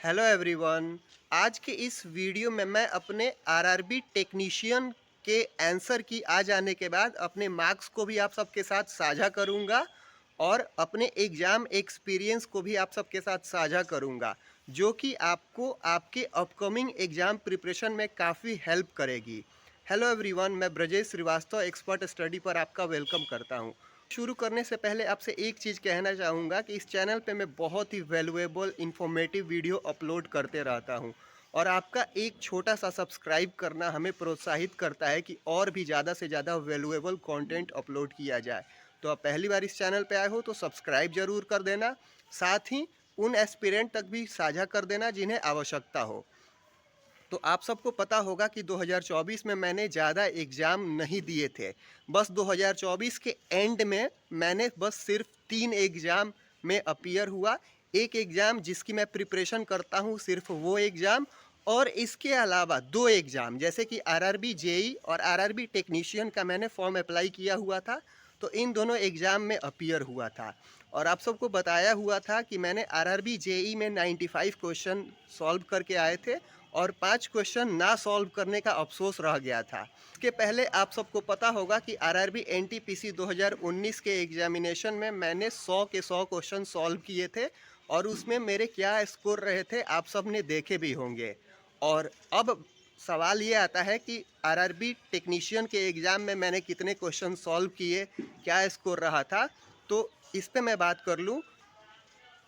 Hello everyone. आज के इस वीडियो में मैं अपने आरआरबी टेक्नीशियन के आंसर की आ जाने के बाद अपने मार्क्स को भी आप सबके साथ साझा करूंगा और अपने एग्ज़ाम एक्सपीरियंस को भी आप सबके साथ साझा करूंगा, जो कि आपको आपके अपकमिंग एग्ज़ाम प्रिपरेशन में काफ़ी हेल्प करेगी। हेलो एवरीवन, मैं ब्रजेश श्रीवास्तव एक्सपर्ट स्टडी पर आपका वेलकम करता हूं। शुरू करने से पहले आपसे एक चीज़ कहना चाहूँगा कि इस चैनल पे मैं बहुत ही वैल्यूएबल इन्फॉर्मेटिव वीडियो अपलोड करते रहता हूँ और आपका एक छोटा सा सब्सक्राइब करना हमें प्रोत्साहित करता है कि और भी ज़्यादा से ज़्यादा वैल्यूएबल कंटेंट अपलोड किया जाए। तो आप पहली बार इस चैनल पे आए हो तो सब्सक्राइब ज़रूर कर देना, साथ ही उन एस्पिरेंट तक भी साझा कर देना जिन्हें आवश्यकता हो। तो आप सबको पता होगा कि 2024 में मैंने ज़्यादा एग्ज़ाम नहीं दिए थे। बस 2024 के एंड में मैंने बस सिर्फ 3 एग्ज़ाम में अपीयर हुआ। एक एग्ज़ाम जिसकी मैं प्रिपरेशन करता हूँ, सिर्फ वो एग्ज़ाम, और इसके अलावा 2 एग्ज़ाम जैसे कि आरआरबी जेई और आरआरबी टेक्नीशियन का मैंने फॉर्म अप्लाई किया हुआ था, तो इन दोनों एग्ज़ाम में अपीयर हुआ था। और आप सबको बताया हुआ था कि मैंने आरआरबी जेई में 95 क्वेश्चन सॉल्व करके आए थे और 5 क्वेश्चन ना सॉल्व करने का अफसोस रह गया था। इसके पहले आप सबको पता होगा कि आरआरबी एनटीपीसी 2019 के एग्जामिनेशन में मैंने 100 के 100 क्वेश्चन सॉल्व किए थे और उसमें मेरे क्या स्कोर रहे थे आप सब ने देखे भी होंगे। और अब सवाल ये आता है कि आरआरबी टेक्नीशियन के एग्ज़ाम में मैंने कितने क्वेश्चन सॉल्व किए, क्या स्कोर रहा था, तो इस पे मैं बात कर लूँ।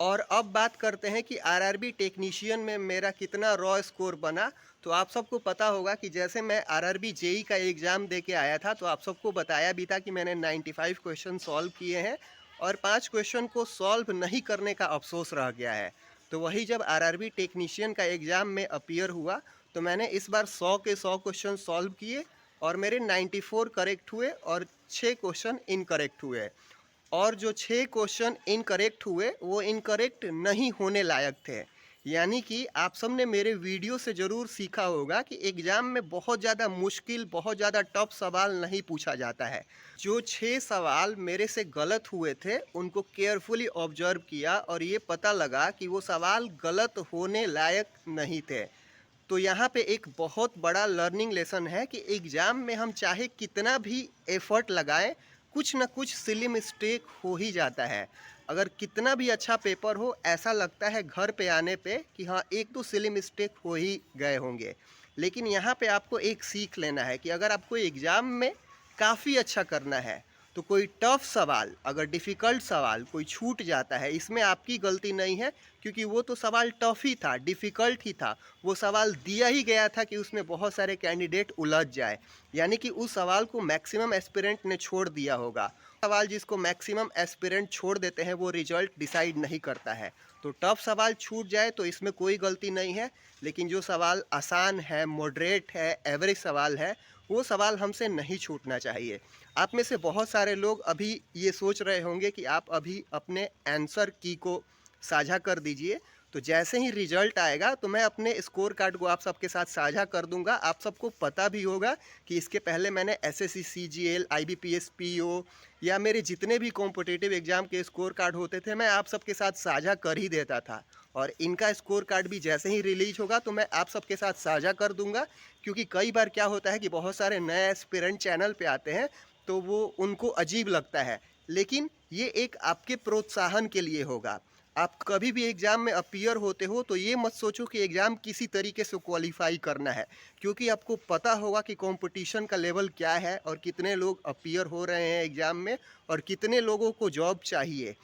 और अब बात करते हैं कि आरआरबी टेक्नीशियन में मेरा कितना रॉ स्कोर बना। तो आप सबको पता होगा कि जैसे मैं आरआरबी जेई का एग्ज़ाम दे के आया था तो आप सबको बताया भी था कि मैंने 95 क्वेश्चन सॉल्व किए हैं और 5 क्वेश्चन को सॉल्व नहीं करने का अफसोस रह गया है। तो वही जब आरआरबी टेक्नीशियन का एग्ज़ाम में अपीयर हुआ तो मैंने इस बार 100 के 100 क्वेश्चन सॉल्व किए और मेरे 94 करेक्ट हुए और 6 क्वेश्चन इनकरेक्ट हुए। और जो 6 क्वेश्चन इनकरेक्ट हुए वो इनकरेक्ट नहीं होने लायक थे। यानी कि आप सब ने मेरे वीडियो से ज़रूर सीखा होगा कि एग्ज़ाम में बहुत ज़्यादा मुश्किल, बहुत ज़्यादा टफ सवाल नहीं पूछा जाता है। जो 6 सवाल मेरे से गलत हुए थे उनको केयरफुली ऑब्जर्व किया और ये पता लगा कि वो सवाल गलत होने लायक नहीं थे। तो यहाँ पे एक बहुत बड़ा लर्निंग लेसन है कि एग्ज़ाम में हम चाहे कितना भी एफ़र्ट लगाएं, कुछ ना कुछ सिली मिस्टेक हो ही जाता है। अगर कितना भी अच्छा पेपर हो, ऐसा लगता है घर पे आने पे कि हाँ, एक तो सिली मिस्टेक हो ही गए होंगे। लेकिन यहाँ पे आपको एक सीख लेना है कि अगर आपको एग्ज़ाम में काफ़ी अच्छा करना है तो कोई टफ सवाल, अगर डिफ़िकल्ट सवाल कोई छूट जाता है, इसमें आपकी गलती नहीं है, क्योंकि वो तो सवाल टफ ही था, डिफ़िकल्ट ही था। वो सवाल दिया ही गया था कि उसमें बहुत सारे कैंडिडेट उलझ जाए, यानी कि उस सवाल को मैक्सिमम एस्पिरेंट ने छोड़ दिया होगा। सवाल जिसको मैक्सिमम एस्पिरेंट छोड़ देते हैं वो रिजल्ट डिसाइड नहीं करता है। तो टफ सवाल छूट जाए तो इसमें कोई गलती नहीं है, लेकिन जो सवाल आसान है, मॉडरेट है, एवरेज सवाल है, वो सवाल हमसे नहीं छूटना चाहिए। आप में से बहुत सारे लोग अभी ये सोच रहे होंगे कि आप अभी अपने आंसर की को साझा कर दीजिए, तो जैसे ही रिजल्ट आएगा तो मैं अपने स्कोर कार्ड को आप सबके साथ साझा कर दूंगा। आप सबको पता भी होगा कि इसके पहले मैंने एसएससी, सीजीएल, आईबीपीएस, पीओ या मेरे जितने भी कॉम्पिटिटिव एग्जाम के स्कोर कार्ड होते थे मैं आप सबके साथ साझा कर ही देता था। और इनका स्कोर कार्ड भी जैसे ही रिलीज होगा तो मैं आप सबके साथ साझा कर दूंगा, क्योंकि कई बार क्या होता है कि बहुत सारे नए एस्पिरेंट चैनल पे आते हैं तो वो उनको अजीब लगता है, लेकिन ये एक आपके प्रोत्साहन के लिए होगा। आप कभी भी एग्ज़ाम में अपीयर होते हो तो ये मत सोचो कि एग्ज़ाम किसी तरीके से क्वालिफाई करना है, क्योंकि आपको पता होगा कि कंपटीशन का लेवल क्या है और कितने लोग अपीयर हो रहे हैं एग्ज़ाम में और कितने लोगों को जॉब चाहिए।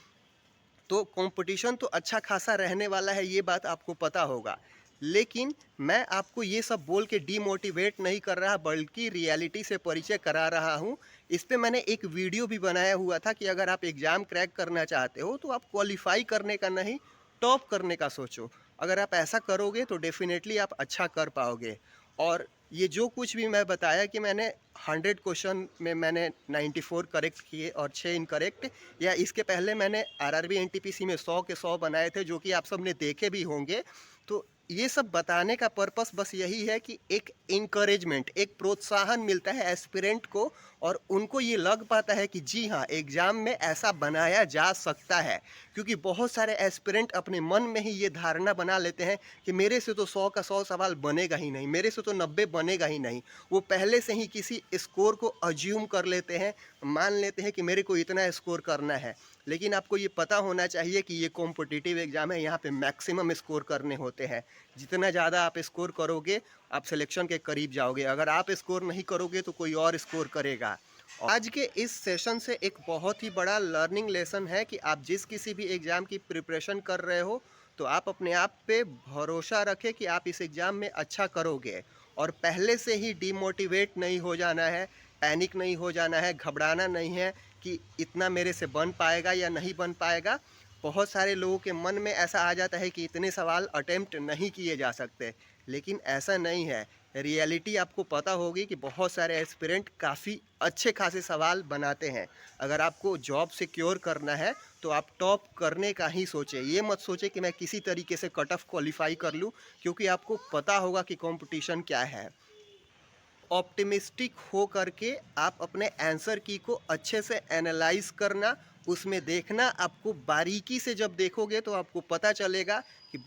तो कंपटीशन तो अच्छा खासा रहने वाला है, ये बात आपको पता होगा। लेकिन मैं आपको ये सब बोल के डीमोटिवेट नहीं कर रहा, बल्कि रियलिटी से परिचय करा रहा हूँ। इस पे मैंने एक वीडियो भी बनाया हुआ था कि अगर आप एग्ज़ाम क्रैक करना चाहते हो तो आप क्वालिफाई करने का नहीं, टॉप करने का सोचो। अगर आप ऐसा करोगे तो डेफिनेटली आप अच्छा कर पाओगे। और ये जो कुछ भी मैं बताया कि मैंने 100 क्वेश्चन में मैंने 94 करेक्ट किए और 6 इनकरेक्ट, या इसके पहले मैंने आरआरबी एनटीपीसी में 100 के 100 बनाए थे, जो कि आप सब ने देखे भी होंगे। तो ये सब बताने का पर्पस बस यही है कि एक इनकरेजमेंट, एक प्रोत्साहन मिलता है एस्पिरेंट को और उनको ये लग पाता है कि जी हाँ, एग्ज़ाम में ऐसा बनाया जा सकता है। क्योंकि बहुत सारे एस्पिरेंट अपने मन में ही ये धारणा बना लेते हैं कि मेरे से तो 100 का 100 सवाल बनेगा ही नहीं, मेरे से तो 90 बनेगा ही नहीं। वो पहले से ही किसी स्कोर को अज्यूम कर लेते हैं, मान लेते हैं कि मेरे को इतना स्कोर करना है। लेकिन आपको ये पता होना चाहिए कि ये कॉम्पिटिटिव एग्ज़ाम है, यहाँ पे मैक्सिमम स्कोर करने होते हैं। जितना ज़्यादा आप स्कोर करोगे, आप सिलेक्शन के करीब जाओगे। अगर आप स्कोर नहीं करोगे तो कोई और स्कोर करेगा। आज के इस सेशन से एक बहुत ही बड़ा लर्निंग लेसन है कि आप जिस किसी भी एग्ज़ाम की प्रिपरेशन कर रहे हो, तो आप अपने आप पे भरोसा रखें कि आप इस एग्ज़ाम में अच्छा करोगे। और पहले से ही डिमोटिवेट नहीं हो जाना है, पैनिक नहीं हो जाना है, घबराना नहीं है कि इतना मेरे से बन पाएगा या नहीं बन पाएगा। बहुत सारे लोगों के मन में ऐसा आ जाता है कि इतने सवाल अटेम्प्ट नहीं किए जा सकते, लेकिन ऐसा नहीं है। रियलिटी आपको पता होगी कि बहुत सारे एस्पिरेंट काफ़ी अच्छे खासे सवाल बनाते हैं। अगर आपको जॉब सिक्योर करना है तो आप टॉप करने का ही सोचें। ये मत सोचें कि मैं किसी तरीके से कट ऑफ क्वालिफाई कर लूँ, क्योंकि आपको पता होगा कि कंपटीशन क्या है। ऑप्टिमिस्टिक हो करके आप अपने आंसर की को अच्छे से एनालाइज करना, उसमें देखना। आपको बारीकी से जब देखोगे तो आपको पता चलेगा कि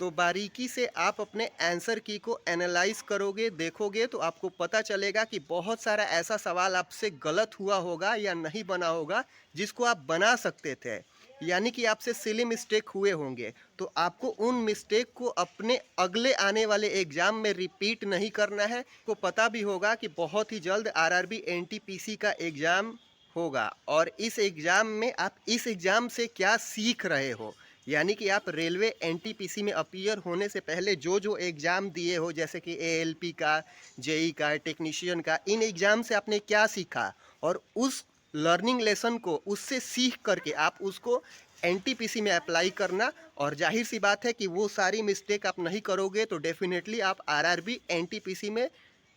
तो बारीकी से आप अपने आंसर की को एनालाइज करोगे, देखोगे तो आपको पता चलेगा कि बहुत सारा ऐसा सवाल आपसे गलत हुआ होगा या नहीं बना होगा जिसको आप बना सकते थे। यानी कि आपसे सिली मिस्टेक हुए होंगे, तो आपको उन मिस्टेक को अपने अगले आने वाले एग्ज़ाम में रिपीट नहीं करना है। को पता भी होगा कि बहुत ही जल्द आरआरबी एनटीपीसी का एग्ज़ाम होगा, और इस एग्ज़ाम में आप इस एग्ज़ाम से क्या सीख रहे हो। यानी कि आप रेलवे एनटीपीसी में अपीयर होने से पहले जो जो एग्ज़ाम दिए हो, जैसे कि एएलपी का, जेई का, टेक्नीशियन का, इन एग्ज़ाम से आपने क्या सीखा, और उस लर्निंग लेसन को उससे सीख करके आप उसको एनटीपीसी में अप्लाई करना। और जाहिर सी बात है कि वो सारी मिस्टेक आप नहीं करोगे तो डेफिनेटली आप आरआरबी एनटीपीसी में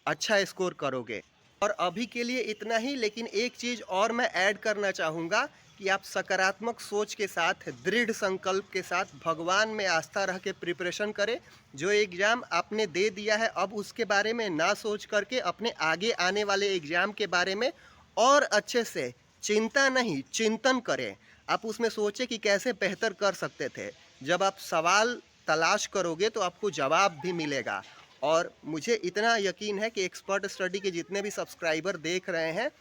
अच्छा स्कोर करोगे। और अभी के लिए इतना ही, लेकिन एक चीज़ और मैं ऐड करना चाहूँगा कि आप सकारात्मक सोच के साथ, दृढ़ संकल्प के साथ, भगवान में आस्था रख के प्रिपरेशन करें। जो एग्ज़ाम आपने दे दिया है, अब उसके बारे में ना सोच करके अपने आगे आने वाले एग्ज़ाम के बारे में और अच्छे से चिंता नहीं, चिंतन करें। आप उसमें सोचें कि कैसे बेहतर कर सकते थे। जब आप सवाल तलाश करोगे तो आपको जवाब भी मिलेगा। और मुझे इतना यकीन है कि एक्सपर्ट स्टडी के जितने भी सब्सक्राइबर देख रहे हैं,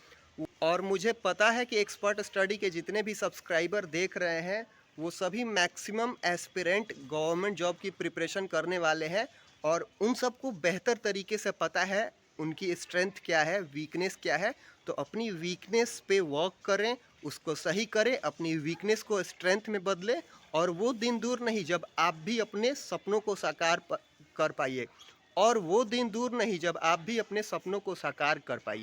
और मुझे पता है कि एक्सपर्ट स्टडी के जितने भी सब्सक्राइबर देख रहे हैं, वो सभी मैक्सिमम एस्पिरेंट गवर्नमेंट जॉब की प्रिपरेशन करने वाले हैं। और उन सबको बेहतर तरीके से पता है उनकी स्ट्रेंथ क्या है, वीकनेस क्या है। तो अपनी वीकनेस पे वर्क करें, उसको सही करें, अपनी वीकनेस को स्ट्रेंथ में बदलें। और वो दिन दूर नहीं जब आप भी अपने सपनों को साकार कर पाइए, और वो दिन दूर नहीं जब आप भी अपने सपनों को साकार कर पाइए।